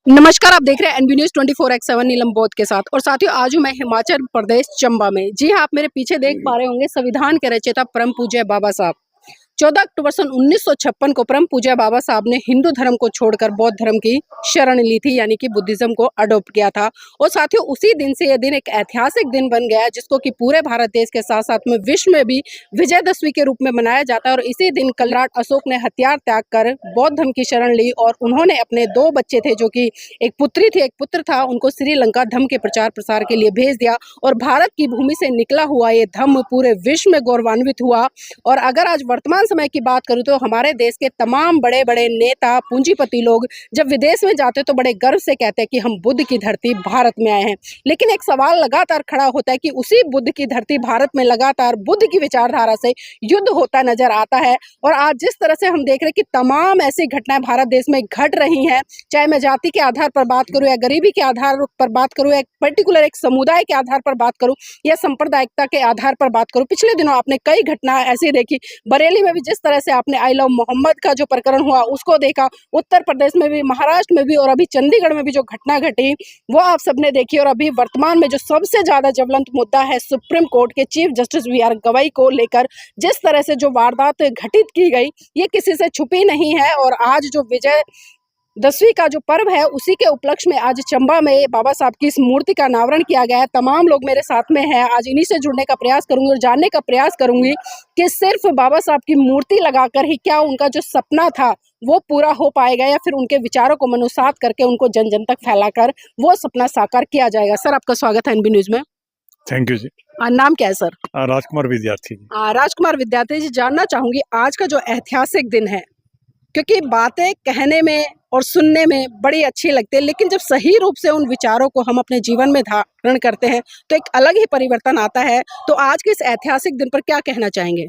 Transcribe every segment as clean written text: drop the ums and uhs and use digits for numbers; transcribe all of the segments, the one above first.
नमस्कार, आप देख रहे हैं एनबी न्यूज़ 24/7 नीलम बौद्ध के साथ। और साथियों, आज हूं मैं हिमाचल प्रदेश चंबा में। जी हाँ, आप मेरे पीछे देख पा रहे होंगे संविधान के रचयिता परम पूज्य बाबा साहब। 14 अक्टूबर सन 1956 को परम पूज्य बाबा साहब ने हिंदू धर्म को छोड़कर बौद्ध धर्म की शरण ली थी, यानी कि बुद्धिज्म को अडॉप्ट किया था। और साथियों, उसी दिन से यह दिन एक ऐतिहासिक दिन बन गया, जिसको कि पूरे भारत देश के साथ साथ में विश्व में भी विजयदशमी के रूप में मनाया जाता है। और इसी दिन सम्राट अशोक ने हथियार त्याग कर बौद्ध धर्म की शरण ली और उन्होंने अपने 2 बच्चे थे, जो कि एक पुत्री थी, एक पुत्र था, उनको श्रीलंका धर्म के प्रचार प्रसार के लिए भेज दिया। और भारत की भूमि से निकला हुआ ये धर्म पूरे विश्व में गौरवान्वित हुआ। और अगर आज वर्तमान समय की बात करूं तो हमारे देश के तमाम बड़े बड़े नेता, पूंजीपति लोग जब विदेश में जाते तो बड़े गर्व से कहते हैं कि हम बुद्ध की धरती भारत में आए हैं। लेकिन एक सवाल लगातार खड़ा होता है कि उसी बुद्ध की धरती भारत में लगातार बुद्ध की विचारधारा से युद्ध होता नजर आता है। और आज जिस तरह से हम देख रहे हैं कि तमाम ऐसी घटनाएं भारत देश में घट रही हैं, चाहे मैं जाति के आधार पर बात करूं या गरीबी के आधार पर बात करूं या पर्टिकुलर एक समुदाय के आधार पर बात करूं या सांप्रदायिकता के आधार पर बात करूं। पिछले दिनों आपने कई घटनाएं ऐसी देखी। बरेली में भी जिस तरह से आपने आई लव मोहम्मद का जो प्रकरण हुआ उसको देखा, उत्तर प्रदेश में भी, महाराष्ट्र में भी, और अभी चंडीगढ़ में भी जो घटना घटी वो आप सबने देखी। और अभी वर्तमान में जो सबसे ज्यादा ज्वलंत मुद्दा है सुप्रीम कोर्ट के चीफ जस्टिस बी.आर. गवई को लेकर, जिस तरह से जो वारदात घटित की गई ये किसी से छुपी नहीं है। और आज जो विजय दसवीं का जो पर्व है उसी के उपलक्ष्य में आज चंबा में बाबा साहब की इस मूर्ति का अनावरण किया गया है। तमाम लोग मेरे साथ में हैं। आज इन्हीं से जुड़ने का प्रयास करूंगी और जानने का प्रयास करूंगी कि सिर्फ बाबा साहब की मूर्ति लगाकर ही क्या उनका जो सपना था वो पूरा हो पाएगा, या फिर उनके विचारों को मनुसात करके उनको जन जन तक फैलाकर वो सपना साकार किया जाएगा। सर, आपका स्वागत है एनबी न्यूज में। थैंक यू जी। नाम क्या है सर? राजकुमार विद्यार्थी जी। राजकुमार विद्यार्थी जी, जानना चाहूंगी आज का जो ऐतिहासिक दिन है, क्योंकि बातें कहने में और सुनने में बड़ी अच्छी लगती है, लेकिन जब सही रूप से उन विचारों को हम अपने जीवन में धारण करते हैं तो एक अलग ही परिवर्तन आता है। तो आज के इस ऐतिहासिक दिन पर क्या कहना चाहेंगे?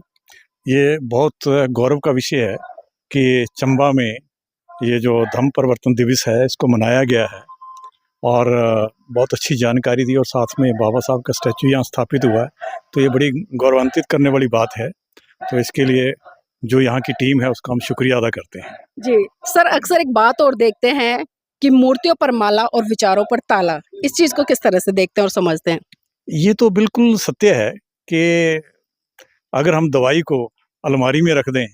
ये बहुत गौरव का विषय है कि चंबा में ये जो धम्म परिवर्तन दिवस है इसको मनाया गया है और बहुत अच्छी जानकारी दी और साथ में बाबा साहब का स्टैचू यहाँ स्थापित हुआ है, तो ये बड़ी गौरवान्वित करने वाली बात है। तो इसके लिए जो यहाँ की टीम है उसका हम शुक्रिया अदा करते हैं। जी सर, अक्सर एक बात और देखते हैं कि मूर्तियों पर माला और विचारों पर ताला। इस चीज को किस तरह से देखते हैं और समझते हैं? ये तो बिल्कुल सत्य है कि अगर हम दवाई को अलमारी में रख दें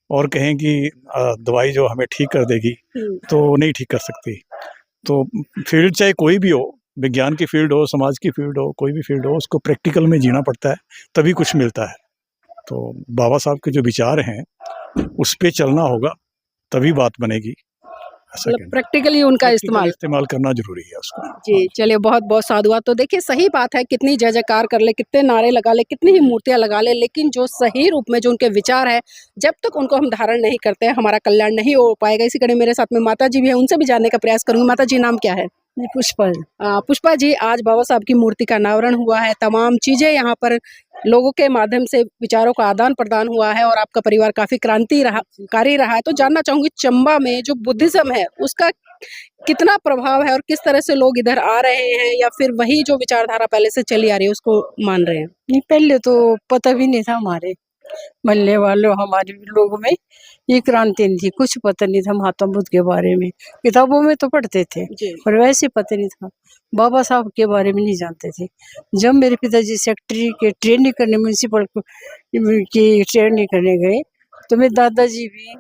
और कहें कि दवाई जो हमें ठीक कर देगी तो नहीं ठीक कर सकती। तो फील्ड चाहे कोई भी हो, विज्ञान की फील्ड हो, समाज की फील्ड हो, कोई भी फील्ड हो, उसको प्रैक्टिकल में जीना पड़ता है, तभी कुछ मिलता है। तो बाबा साहब के जो विचार हैं उस पे चलना होगा, तभी बात बनेगी। ऐसा मतलब प्रैक्टिकली उनका इस्तेमाल करना जरूरी है उसको। जी चलिए, बहुत बहुत साधुवाद। तो देखिए, सही बात है, कितनी जय जयकार कर ले, कितने नारे लगा ले, कितनी ही मूर्तियां लगा ले, लेकिन जो सही रूप में जो उनके विचार है, जब तक उनको हम धारण नहीं करते हैं हमारा कल्याण नहीं हो पाएगा। इसी कड़ी मेरे साथ में माता जी भी है, उनसे भी जानने का प्रयास करूंगी। माता जी, नाम क्या है? पुष्पा। पुष्पा जी, आज बाबा साहब की मूर्ति का अनावरण हुआ है, तमाम चीजें यहाँ पर लोगों के माध्यम से विचारों का आदान प्रदान हुआ है और आपका परिवार काफी क्रांतिकारी रहा है। तो जानना चाहूंगी, चंबा में जो बुद्धिज्म है उसका कितना प्रभाव है और किस तरह से लोग इधर आ रहे हैं, या फिर वही जो विचारधारा पहले से चली आ रही है उसको मान रहे हैं? नहीं, पहले तो पता भी नहीं था हमारे मल्ले वालों हमारे लोगों में ये क्रांति नहीं थी, कुछ पता नहीं था महात्मा बुद्ध के बारे में। किताबों में तो पढ़ते थे पर वैसे पता नहीं था, बाबा साहब के बारे में नहीं जानते थे। जब मेरे पिताजी सेक्रेटरी के ट्रेनिंग करने, म्यूनसिपल की ट्रेनिंग करने गए, तो मेरे दादाजी भी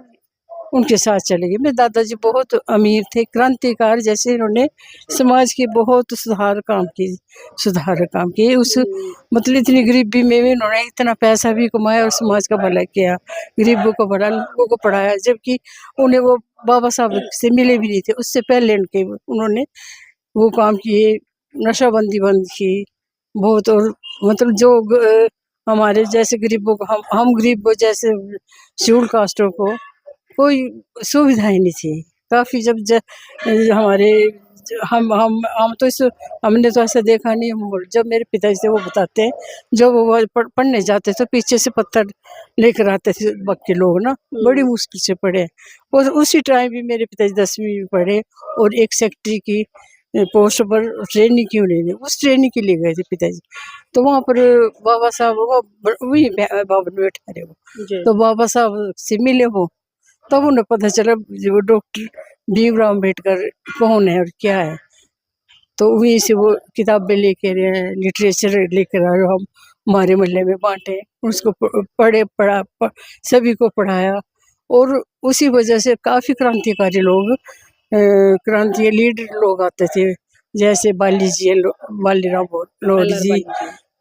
उनके साथ चले गए। मेरे दादाजी बहुत अमीर थे, क्रांतिकार, जैसे इन्होंने समाज के बहुत सुधार काम किए। उस मतलब इतनी गरीबी में भी इन्होंने इतना पैसा भी कमाया और समाज का भला किया, गरीबों को भला, लोगों को पढ़ाया, जबकि उन्हें वो बाबा साहब से मिले भी नहीं थे। उससे पहले उन्होंने वो काम किए, नशाबंदी बंद की बहुत। और मतलब जो हमारे जैसे गरीबों को, हम गरीबों जैसे शेड्यूल कास्टों को कोई सुविधाएं नहीं थी काफी। हमारे हम तो हमने तो ऐसा देखा नहीं माहौल। जब मेरे पिताजी से वो बताते हैं, जब वो पढ़ने जाते तो पीछे से पत्थर लेकर आते थे बक्के लोग ना, बड़ी मुश्किल से पढ़े। और उसी टाइम भी मेरे पिताजी 10वीं में पढ़े और एक सेक्रेटरी की पोस्ट पर ट्रेनिंग की उन्होंने, उस ट्रेनिंग के लिए गए थे पिताजी। तो वहाँ पर बाबा साहब वही बावन में ठहरे वो, तो बाबा साहब से मिले वो, तब उन्हें पता चला वो डॉक्टर भीमराव अम्बेडकर कौन है और क्या है। तो वहीं से वो किताबें लेकर लिटरेचर लेकर आए, हम हमारे मोहल्ले में बांटे, उसको सभी को पढ़ाया। और उसी वजह से काफ़ी क्रांतिकारी लोग, क्रांति लीडर लोग आते थे, जैसे बालीराम लोधी जी,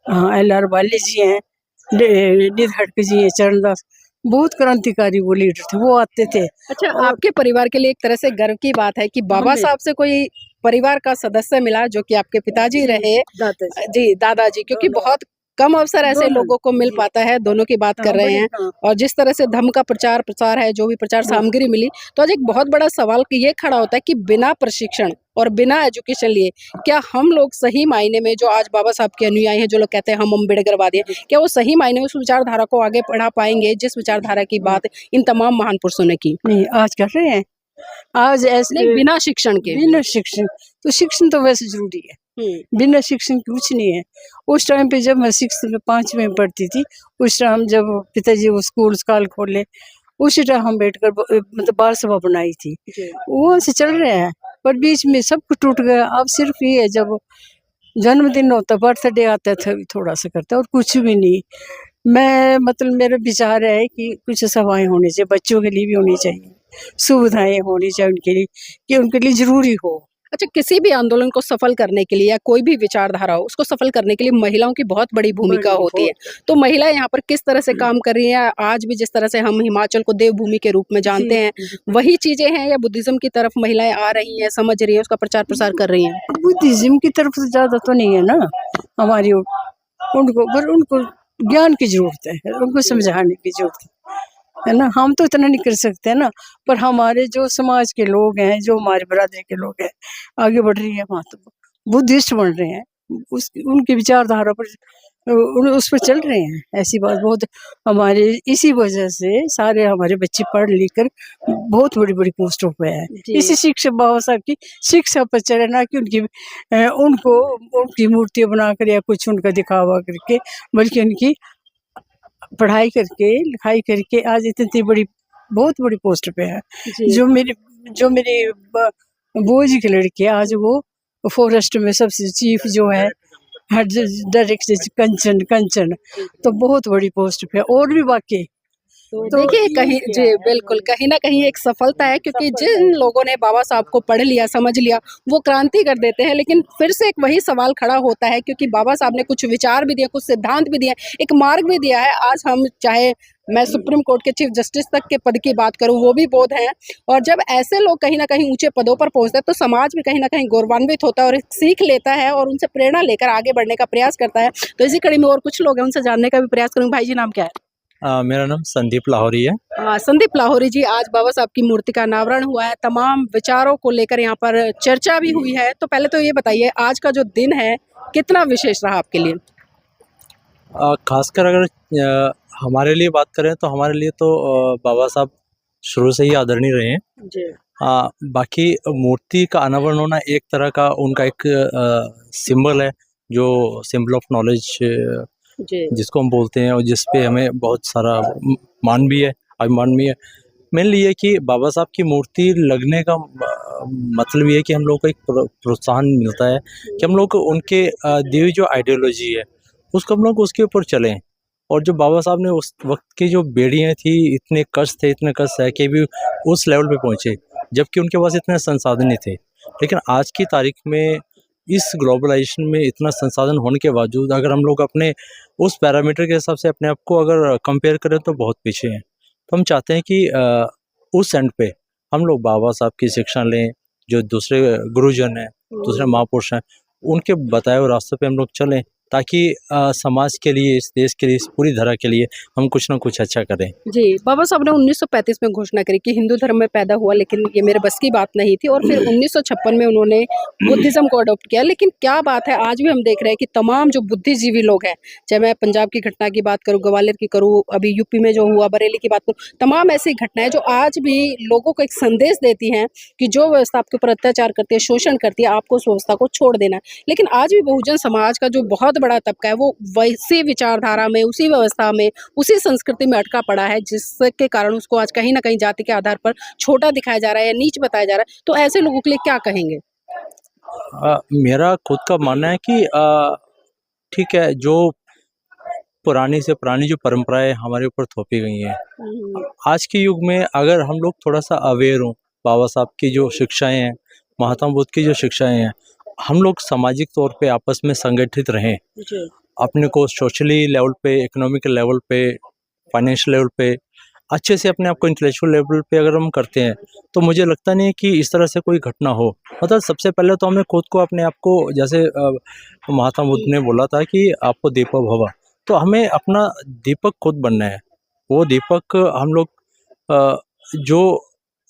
हाँ LR बाली जी हैं, निधड़क जी हैं, चरणदास, बहुत क्रांतिकारी वो लीडर थे, वो आते थे। अच्छा, आपके परिवार के लिए एक तरह से गर्व की बात है कि बाबा साहब से कोई परिवार का सदस्य मिला जो कि आपके पिताजी रहे, जी दादाजी, क्योंकि बहुत कम अवसर ऐसे लोगों को मिल पाता है। दोनों की बात कर रहे हैं और जिस तरह से धम्म का प्रचार प्रसार है, जो भी प्रचार सामग्री मिली, तो आज एक बहुत बड़ा सवाल कि ये खड़ा होता है कि बिना प्रशिक्षण और बिना एजुकेशन लिए क्या हम लोग सही मायने में, जो आज बाबा साहब के अनुयायी हैं, जो लोग कहते हैं हम अम्बेडकरवादी हैं, क्या वो सही मायने में उस विचारधारा को आगे बढ़ा पाएंगे जिस विचारधारा की बात इन तमाम महान पुरुषों ने की? नहीं, आज कर रहे हैं। आज ऐसे नहीं, बिना शिक्षण के। बिना शिक्षण, तो शिक्षण तो वैसे जरूरी है, बिना शिक्षण के कुछ नहीं है। उस टाइम पे जब मैं 6th में 5वीं में पढ़ती थी, उस टाइम जब पिताजी वो स्कूल खोले, उसी टाइम अम्बेडकर मतलब बाल सभा बनाई थी, वो से चल रहे हैं। पर बीच में सब कुछ टूट गया। अब सिर्फ ये है, जब जन्मदिन होता, बर्थडे आता था, थोड़ा सा करता, और कुछ भी नहीं। मैं मतलब मेरा विचार है कि कुछ सभाएं होनी चाहिए, बच्चों के लिए भी होनी चाहिए, सुविधाएं होनी चाहिए उनके लिए, कि उनके लिए जरूरी हो। अच्छा, किसी भी आंदोलन को सफल करने के लिए या कोई भी विचारधारा हो, उसको सफल करने के लिए महिलाओं की बहुत बड़ी भूमिका होती है। तो महिलाएं यहाँ पर किस तरह से काम कर रही हैं? आज भी जिस तरह से हम हिमाचल को देवभूमि के रूप में जानते हैं, वही चीजें हैं या बुद्धिज्म की तरफ महिलाएं आ रही हैं, समझ रही हैं, उसका प्रचार प्रसार कर रही हैं? बुद्धिज्म की तरफ से ज्यादा तो नहीं है ना हमारी, उनको ज्ञान की जरूरत है, उनको समझाने की जरूरत है ना। हम तो इतना नहीं कर सकते ना, पर हमारे जो समाज के लोग हैं, जो हमारे बरादरी के लोग हैं, आगे बढ़ रही है, वहाँ तो बुद्धिस्ट बन रहे हैं, उनकी विचारधारा पर उस पर चल रहे हैं। ऐसी बात बहुत, हमारे इसी वजह से सारे हमारे बच्चे पढ़ लिख कर बहुत बड़ी बड़ी पोस्टों पे हैं। इसी शिक्षा, बाबा साहब की शिक्षा पर चले, ना कि उनकी मूर्तियां बनाकर या कुछ उनका दिखावा करके, बल्कि उनकी पढ़ाई करके, लिखाई करके आज इतनी बड़ी, बहुत बड़ी पोस्ट पे है। जो मेरी बुआ जी के लड़के, आज वो फॉरेस्ट में सबसे चीफ जो है, डायरेक्टर कंचन, तो बहुत बड़ी पोस्ट पे है, और भी बाकी। तो देखिए, कहीं जी बिल्कुल, कहीं ना कहीं एक सफलता है, क्योंकि जिन लोगों ने बाबा साहब को पढ़ लिया, समझ लिया, वो क्रांति कर देते हैं। लेकिन फिर से एक वही सवाल खड़ा होता है, क्योंकि बाबा साहब ने कुछ विचार भी दिए, कुछ सिद्धांत भी दिए, एक मार्ग भी दिया है। आज हम चाहे मैं सुप्रीम कोर्ट के चीफ जस्टिस तक के पद की बात करूं, वो भी बोध हैं। और जब ऐसे लोग कहीं ना कहीं ऊंचे पदों पर पहुंचते हैं, तो समाज भी कहीं ना कहीं गौरवान्वित होता है और सीख लेता है और उनसे प्रेरणा लेकर आगे बढ़ने का प्रयास करता है। तो इसी कड़ी में और कुछ लोग हैं, उनसे जानने का भी प्रयास करूंगी। भाई जी, नाम क्या है? मेरा नाम संदीप लाहौरी है। संदीप लाहौरी जी, आज बाबा साहब की मूर्ति का अनावरण हुआ है, तमाम विचारों को लेकर यहाँ पर चर्चा भी हुई है। तो पहले तो ये बताइए, आज का जो दिन है कितना विशेष रहा आपके लिए? खासकर अगर हमारे लिए बात करें तो हमारे लिए तो बाबा साहब शुरू से ही आदरणीय रहे हैं जी। बाकी मूर्ति का अनावरण होना एक तरह का उनका एक सिंबल है, जो सिंबल ऑफ नॉलेज जिसको हम बोलते हैं, और जिस पे हमें बहुत सारा मान भी है, अभिमान भी है। मेनली ये कि बाबा साहब की मूर्ति लगने का मतलब ये है कि हम लोग को एक प्रोत्साहन मिलता है कि हम लोग उनके दी हुई जो आइडियोलॉजी है उसको हम लोग उसके ऊपर चलें। और जो बाबा साहब ने उस वक्त की जो बेड़ियाँ थी, इतने कष्ट है कि भी उस लेवल पे पहुँचे, जबकि उनके पास इतने संसाधन नहीं थे। लेकिन आज की तारीख में इस ग्लोबलाइजेशन में इतना संसाधन होने के बावजूद अगर हम लोग अपने उस पैरामीटर के हिसाब से अपने आप को अगर कंपेयर करें तो बहुत पीछे हैं। तो हम चाहते हैं कि उस एंड पे हम लोग बाबा साहब की शिक्षा लें, जो दूसरे गुरुजन हैं, दूसरे महापुरुष हैं, उनके बताए हुए रास्तों पे हम लोग चलें, ताकि समाज के लिए, इस देश के लिए, इस पूरी धरा के लिए हम कुछ ना कुछ अच्छा करें। जी, बाबा साहब ने 1935 में घोषणा करी कि हिंदू धर्म में पैदा हुआ, लेकिन ये मेरे बस की बात नहीं थी। और फिर 1956 में उन्होंने बुद्धिज्म को अडॉप्ट किया। लेकिन क्या बात है, आज भी हम देख रहे हैं कि तमाम जो बुद्धिजीवी लोग हैं, चाहे मैं पंजाब की घटना की बात करूँ, ग्वालियर की करूँ, अभी यूपी में जो हुआ, बरेली की बात करूँ, तमाम ऐसी घटनाएं जो आज भी लोगों को एक संदेश देती हैं कि जो व्यवस्था आपके ऊपर अत्याचार करती है, शोषण करती है, आपको उस व्यवस्था को छोड़ देना है। लेकिन आज भी बहुजन समाज का जो बहुत बड़ा तबका है वो वैसी विचारधारा में, उसी व्यवस्था में, उसी संस्कृति में अटका पड़ा है जिसके कारण उसको आज कहीं न कहीं जाति के आधार पर छोटा दिखाया जा रहा है या नीच बताया जा रहा है। तो ऐसे लोगों के लिए क्या कहेंगे? मेरा खुद का मानना है कि ठीक है, जो पुरानी से पुरानी जो परंपराएं हमारे ऊपर थोपी गई हैं, आज के युग में अगर हम लोग थोड़ा सा अवेयर हों, बाबा साहब की जो शिक्षाएं हैं, महात्मा बुद्ध की जो शिक्षाएं हैं, हम लोग सामाजिक तौर पे आपस में संगठित रहें, अपने को सोशली लेवल पे, इकोनॉमिकल लेवल पे, फाइनेंशियल लेवल पे अच्छे से अपने आप को इंटेलेक्चुअल लेवल पे अगर हम करते हैं, तो मुझे लगता नहीं है कि इस तरह से कोई घटना हो। मतलब सबसे पहले तो हमें खुद को अपने आप को, जैसे महात्मा बुद्ध ने बोला था कि आपको दीपक भव, तो हमें अपना दीपक खुद बनना है। वो दीपक हम लोग जो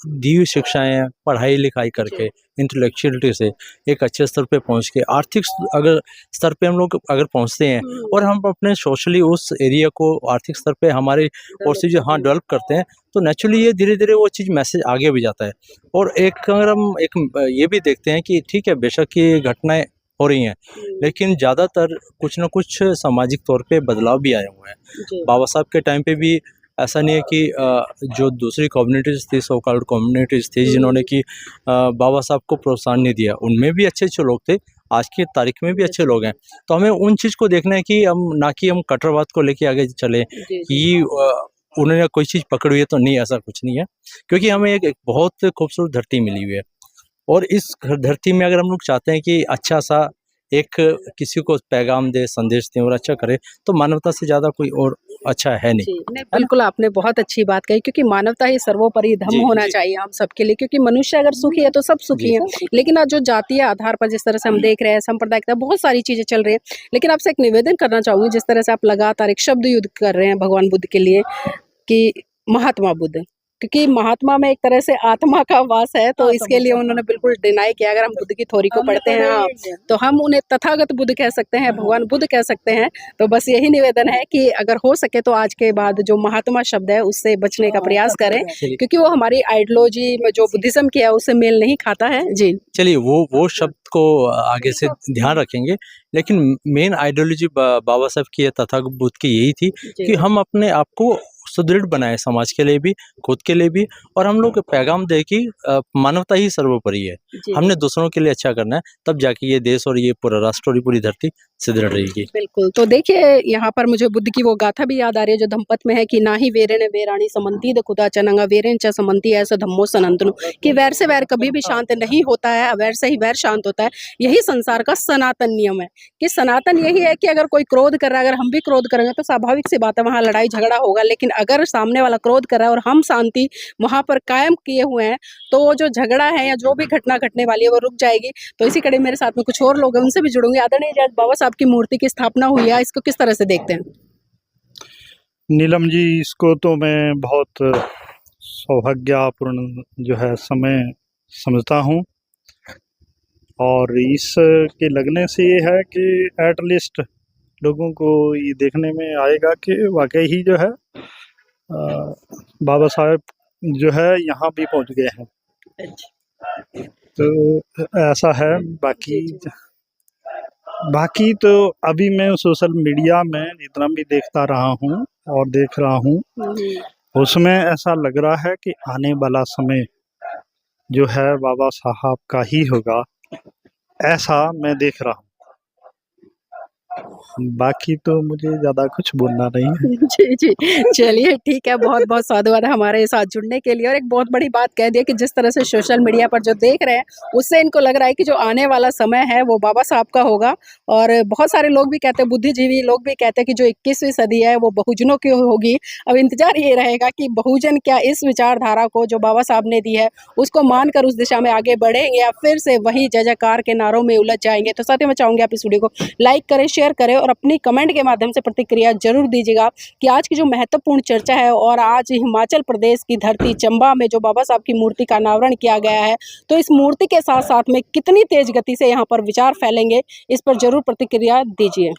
दी हुई शिक्षाएं हैं, पढ़ाई लिखाई करके, इंटेलेक्चुअलिटी से एक अच्छे स्तर पे पहुंच के, आर्थिक अगर स्तर पे हम लोग अगर पहुंचते हैं और हम अपने सोशली उस एरिया को आर्थिक स्तर पे हमारे और से जो डेवलप करते हैं, तो नेचुरली ये धीरे धीरे वो चीज़ मैसेज आगे भी जाता है। और एक अगर हम एक ये भी देखते हैं कि ठीक है, बेशक ये घटनाएं हो रही हैं, लेकिन ज़्यादातर कुछ ना कुछ सामाजिक तौर पे बदलाव भी आए हुए हैं। बाबा साहब के टाइम पे भी ऐसा नहीं है कि जो दूसरी कम्युनिटीज़ थी, सो कॉल्ड कम्युनिटीज़ थी, जिन्होंने कि बाबा साहब को प्रोत्साहन नहीं दिया, उनमें भी अच्छे अच्छे लोग थे, आज की तारीख में भी अच्छे लोग हैं। तो हमें उन चीज़ को देखना है कि हम कट्टरवाद को लेके आगे चले कि उन्होंने कोई चीज़ पकड़ी है तो नहीं, ऐसा कुछ नहीं है। क्योंकि हमें एक बहुत खूबसूरत धरती मिली हुई है, और इस धरती में अगर हम लोग चाहते हैं कि अच्छा सा एक किसी को पैगाम दे, संदेश दें और अच्छा करे, तो मानवता से ज़्यादा कोई और अच्छा है नहीं। नहीं, बिल्कुल आपने बहुत अच्छी बात कही, क्योंकि मानवता ही सर्वोपरि धर्म होना चाहिए हम सबके लिए, क्योंकि मनुष्य अगर सुखी है तो सब सुखी हैं। लेकिन आज जो जातीय आधार पर जिस तरह से हम देख रहे हैं, सांप्रदायिकता, बहुत सारी चीजें चल रही है। लेकिन आपसे एक निवेदन करना चाहूंगी, जिस तरह से आप लगातार एक शब्द युद्ध कर रहे हैं भगवान बुद्ध के लिए कि महात्मा बुद्ध, क्योंकि महात्मा में एक तरह से आत्मा का वास है, तो इसके लिए उन्होंने बिल्कुल डिनाई किया। अगर हम बुद्ध की थ्योरी को पढ़ते हैं तो हम उन्हें तथागत बुद्ध कह सकते हैं, भगवान बुद्ध कह सकते हैं। तो बस यही निवेदन है कि अगर हो सके तो आज के बाद जो महात्मा शब्द है उससे बचने का प्रयास करें, क्योंकि वो हमारी आइडियोलॉजी में जो बुद्धिज्म की है उससे मेल नहीं खाता है। जी चलिए, वो शब्द को आगे से ध्यान रखेंगे, लेकिन मेन आइडियोलॉजी बाबा साहब की, तथागत बुद्ध की यही थी कि हम अपने आप को सुदृढ़ बनाए, समाज के लिए भी, खुद के लिए भी, और हम लोग पैगाम दे कि मानवता ही सर्वोपरि है, हमने दूसरों के लिए अच्छा करना है, तब जाके ये देश और ये पूरा राष्ट्र और ये पूरी धरती सुदृढ़ रहेगी। बिल्कुल। तो देखिए, यहाँ पर मुझे बुद्ध की वो गाथा भी याद आ रही है जो धम्पत में है कि ना ही वेरेण वेराणी समंती द खुदा चनंगा वेरेन च समंती ऐसा धम्मो सनातनो, कि वैर से वैर कभी भी शांत नहीं होता है, अवैर से ही वैर शांत होता है। यही संसार का सनातन नियम है कि सनातन यही है कि अगर कोई क्रोध कर रहा है, अगर हम भी क्रोध करेंगे तो स्वाभाविक सी बात है वहाँ लड़ाई झगड़ा होगा। लेकिन अगर सामने वाला क्रोध कर रहा है और हम शांति वहाँ पर कायम किए हुए हैं, तो वो जो झगड़ा है या जो भी घटना घटने वाली है वो रुक जाएगी। तो इसी कड़ी मेरे साथ में कुछ और लोग हैं, उनसे भी जुड़ूंगे। आदरणीय जज बाबा साहब की मूर्ति की स्थापना हुई है, इसको किस तरह से देखते हैं? नीलम जी, इसको तो मैं बहुत सौभाग्यपूर्ण जो है समय समझता हूँ, और इसके लगने से ये है कि एटलीस्ट लोगों को ये देखने में आएगा कि वाकई ही जो है बाबा साहब जो है यहाँ भी पहुँच गए हैं। तो ऐसा है। बाकी तो अभी मैं सोशल मीडिया में जितना भी देखता रहा हूँ और देख रहा हूँ, उसमें ऐसा लग रहा है कि आने वाला समय जो है बाबा साहब का ही होगा, ऐसा मैं देख रहा हूँ। बाकी तो मुझे ज़्यादा कुछ बोलना नहीं है। जी, जी। चलिए ठीक है, बहुत-बहुत साधुवाद हमारे साथ जुड़ने के लिए। और एक बहुत बड़ी बात कह दी कि जिस तरह से सोशल मीडिया पर जो देख रहे हैं, उससे इनको लग रहा है कि जो आने वाला समय है वो बाबा साहब का होगा। और बहुत सारे लोग भी कहते हैं, बुद्धिजीवी लोग भी कहते हैं कि जो 21वीं सदी है वो बहुजनों की होगी। अब इंतज़ार ये रहेगा कि बहुजन क्या इस विचारधारा को जो बाबा साहब ने दी है, उसको मानकर उस दिशा में आगे बढ़ेंगे या फिर से वही जय जयकार के नारों में उलझ जाएँगे। तो साथ ही मैं चाहूँगी आप इस वीडियो को लाइक करें, शेयर करें और अपनी कमेंट के माध्यम से प्रतिक्रिया जरूर दीजिएगा कि आज की जो महत्वपूर्ण चर्चा है और आज हिमाचल प्रदेश की धरती चंबा में जो बाबा साहब की मूर्ति का अनावरण किया गया है, तो इस मूर्ति के साथ साथ में कितनी तेज गति से यहाँ पर विचार फैलेंगे, इस पर जरूर प्रतिक्रिया दीजिए।